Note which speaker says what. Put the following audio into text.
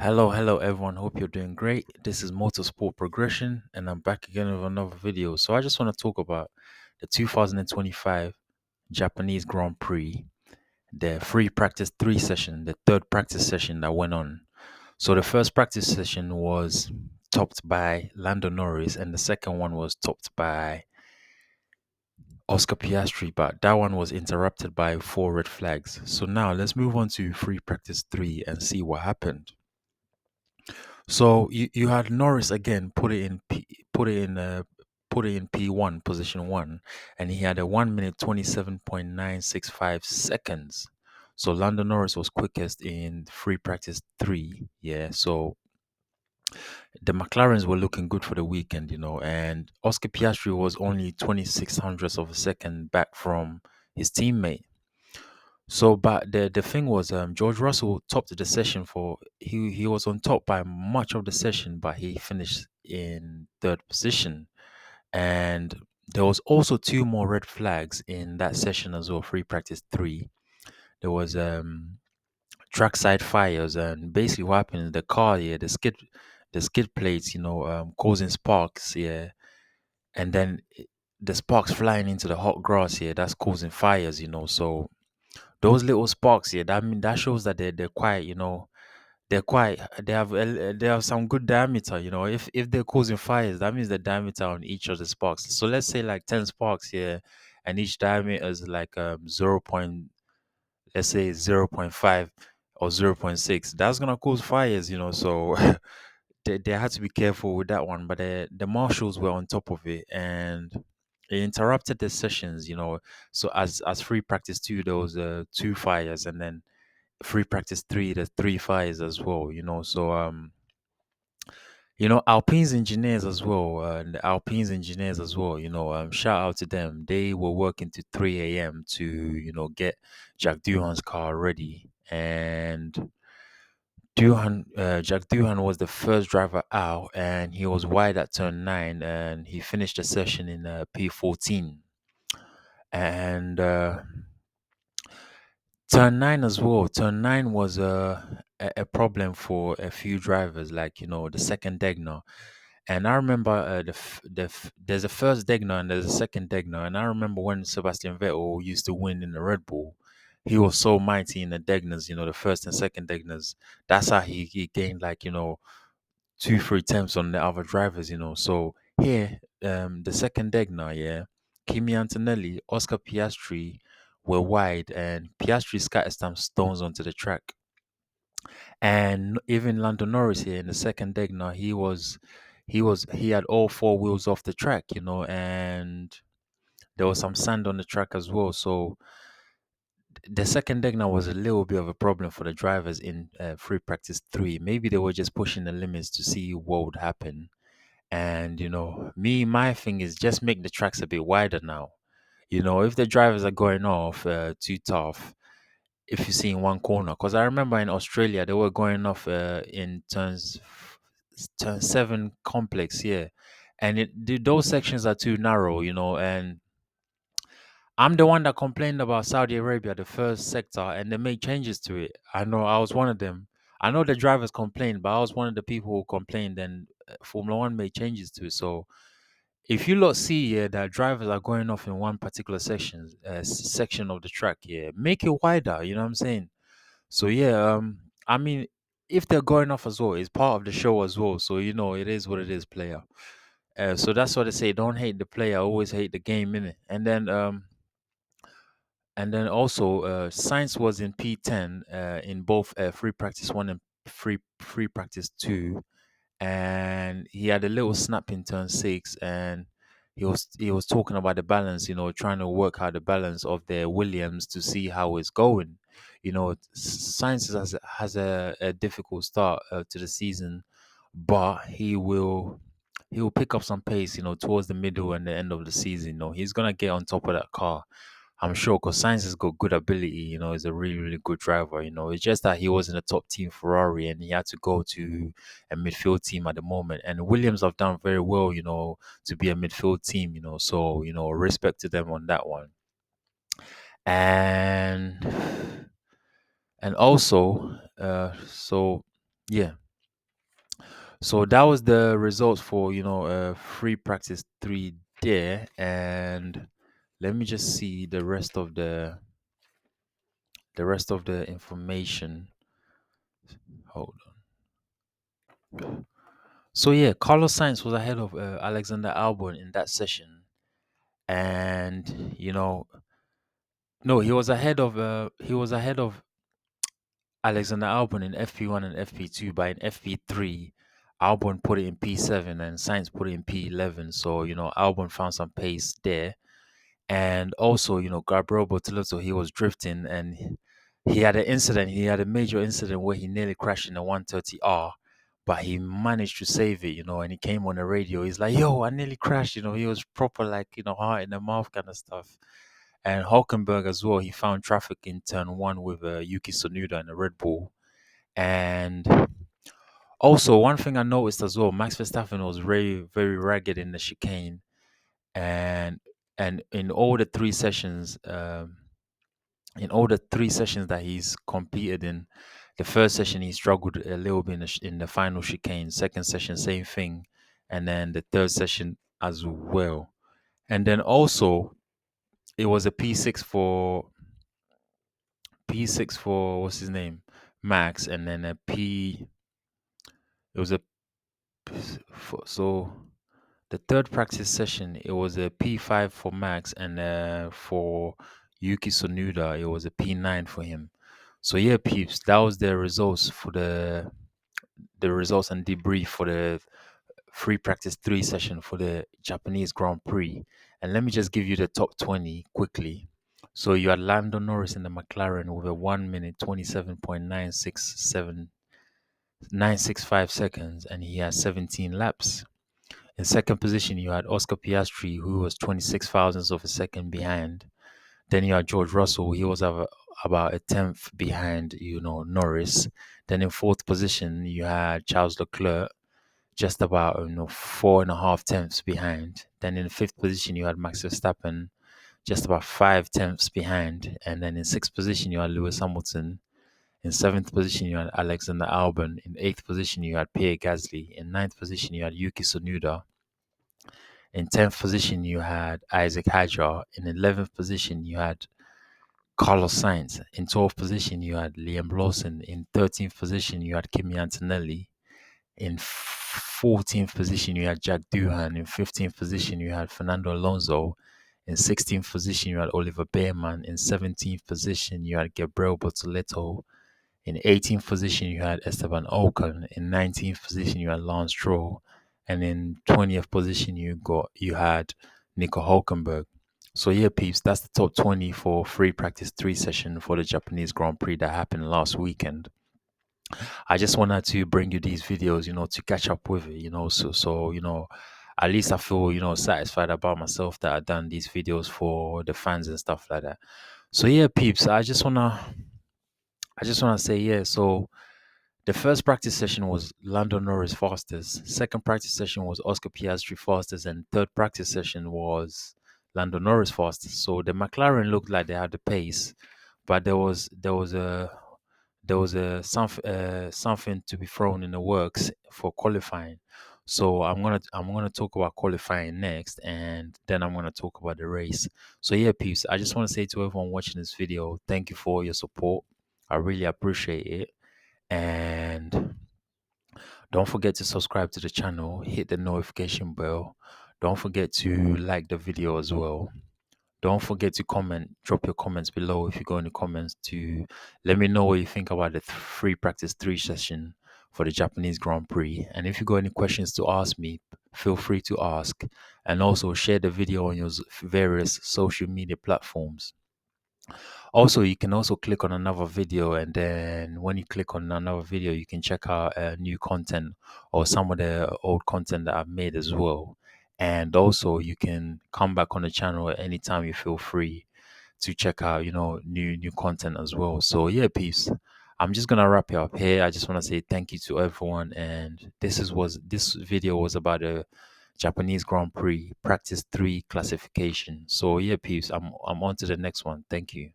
Speaker 1: Hello everyone. Hope you're doing great. This is Motorsport Progression, and I'm back again with another video. So I just want to talk about the 2025 Japanese Grand Prix, the free practice 3 session, the third practice session that went on. So the first practice session was topped by Lando Norris, and the second one was topped by Oscar Piastri, but that one was interrupted by 4 red flags. So now let's move on to free practice 3 and see what happened. So you had Norris again put it in P1 position 1, and he had a 1 minute 27.965 seconds. So Lando Norris was quickest in free practice 3. Yeah, so the McLarens were looking good for the weekend, and Oscar Piastri was only 26 hundredths of a second back from his teammate. So, but the thing was, George Russell topped the session for he was on top by much of the session, but he finished in third position. And there was also 2 more red flags in that session as well, free practice 3. There was trackside fires, and basically what happened is the car, yeah, the skid plates, causing sparks, yeah, and then the sparks flying into the hot grass, yeah, that's causing fires, so those little sparks, yeah, that shows that they're quite, they have some good diameter, if they're causing fires, that means the diameter on each of the sparks. So let's say like 10 sparks, yeah, and each diameter is like 0 point, let's say 0.5 or 0.6. That's gonna cause fires, so they had to be careful with that one. But the marshals were on top of it, and it interrupted the sessions, so as free practice 2, there was 2 fires, and then free practice 3, the 3 fires as well, so Alpine's engineers as well, the Alpine's engineers as well, shout out to them. They were working to 3 a.m. to get Jack Doohan's car ready. And Jack Doohan was the first driver out, and he was wide at turn 9, and he finished the session in P14. And turn 9 as well. Turn 9 was a problem for a few drivers, like, the second Degner. And I remember there's a first Degner and there's a second Degner. And I remember when Sebastian Vettel used to win in the Red Bull, he was so mighty in the Degners, the first and second Degners. That's how he gained, like, 2, 3 attempts on the other drivers, So here, the second Degner, yeah, Kimi Antonelli, Oscar Piastri were wide, and Piastri scattered some stones onto the track. And even Lando Norris here in the second Degner, he had all 4 wheels off the track, and there was some sand on the track as well. So the second Degner was a little bit of a problem for the drivers in free practice 3. Maybe they were just pushing the limits to see what would happen. And my thing is just make the tracks a bit wider now. If the drivers are going off too tough, if you see in one corner, because I remember in Australia they were going off in turn 7 complex, yeah, and those sections are too narrow, and I'm the one that complained about Saudi Arabia, the first sector, and they made changes to it. I know I was one of them. I know the drivers complained, but I was one of the people who complained, and Formula One made changes to it. So if you lot see, yeah, that drivers are going off in one particular section of the track, yeah, make it wider. You know what I'm saying? So yeah, I mean, if they're going off as well, it's part of the show as well. So it is what it is, player. So that's what they say. Don't hate the player, always hate the game, innit? And then also, Science was in P10 in both free practice 1 and free practice 2, and he had a little snap in turn 6, and he was talking about the balance, trying to work out the balance of the Williams to see how it's going. Science has a difficult start to the season, but he will pick up some pace, towards the middle and the end of the season. He's gonna get on top of that car, I'm sure, because Sainz has got good ability. He's a really, really good driver. It's just that he was in a top team Ferrari and he had to go to a midfield team at the moment. And Williams have done very well, to be a midfield team. So respect to them on that one. And also, so yeah. So that was the results for free practice 3 there. And let me just see the rest of the information. Hold on. So yeah, Carlos Sainz was ahead of Alexander Albon in that session, and no, he was ahead of Alexander Albon in FP1 and FP2, but in FP3, Albon put it in P7 and Sainz put it in P11. So Albon found some pace there. And also, Gabriel Bortolotto, he was drifting and he had an incident. He had a major incident where he nearly crashed in a 130R, but he managed to save it, and he came on the radio. He's like, yo, I nearly crashed, he was proper, like, heart in the mouth kind of stuff. And Hulkenberg as well, he found traffic in turn one with Yuki Tsunoda and a Red Bull. And also, one thing I noticed as well, Max Verstappen was very, very ragged in the chicane. And in all the three sessions, that he's competed in, the first session he struggled a little bit in the final chicane. Second session, same thing, and then the third session as well. And then also, it was a P6 for what's his name, Max, and then a P. It was a so the third practice session, it was a P5 for Max, and for Yuki Tsunoda, it was a P9 for him. So yeah, peeps, that was the results and debrief for the free practice 3 session for the Japanese Grand Prix. And let me just give you the top 20 quickly. So you had Lando Norris in the McLaren with a 1 minute 27.965 seconds, and he has 17 laps. In second position, you had Oscar Piastri, who was 26 thousandths of a second behind. Then you had George Russell, he was about a tenth behind, Norris. Then in fourth position, you had Charles Leclerc, just about 4.5 tenths behind. Then in fifth position, you had Max Verstappen, just about 5 tenths behind. And then in sixth position, you had Lewis Hamilton. In seventh position, you had Alexander Albon. In eighth position, you had Pierre Gasly. In ninth position, you had Yuki Tsunoda. In 10th position, you had Isaac Hadjar. In 11th position, you had Carlos Sainz. In 12th position, you had Liam Lawson. In 13th position, you had Kimi Antonelli. In 14th position, you had Jack Doohan. In 15th position, you had Fernando Alonso. In 16th position, you had Oliver Behrman. In 17th position, you had Gabriel Bortoleto. In 18th position, you had Esteban Ocon. In 19th position, you had Lance Stroll. And in 20th position, you had Nico Hulkenberg. So yeah, peeps, that's the top 20 for free practice 3 session for the Japanese Grand Prix that happened last weekend. I just wanted to bring you these videos, to catch up with it, so at least I feel, satisfied about myself that I've done these videos for the fans and stuff like that. So yeah, peeps, I just wanna say, yeah, so the first practice session was Lando Norris fastest. Second practice session was Oscar Piastri fastest, and third practice session was Lando Norris fastest. So the McLaren looked like they had the pace, but there was something to be thrown in the works for qualifying. So I'm gonna talk about qualifying next, and then I'm gonna talk about the race. So yeah, peeps, I just want to say to everyone watching this video, thank you for your support. I really appreciate it. And don't forget to subscribe to the channel, hit the notification bell. Don't forget to like the video as well. Don't forget to comment, drop your comments below if you got any comments to let me know what you think about the free practice 3 session for the Japanese Grand Prix. And if you got any questions to ask me, feel free to ask. And also share the video on your various social media platforms. Also, you can also click on another video, and then when you click on another video, you can check out new content or some of the old content that I've made as well. And also, you can come back on the channel at any time you feel free to check out, new content as well. So yeah, peace. I'm just gonna wrap it up here. I just want to say thank you to everyone, and this video was about the Japanese Grand Prix Practice 3 classification. So yeah, peace. I'm on to the next one. Thank you.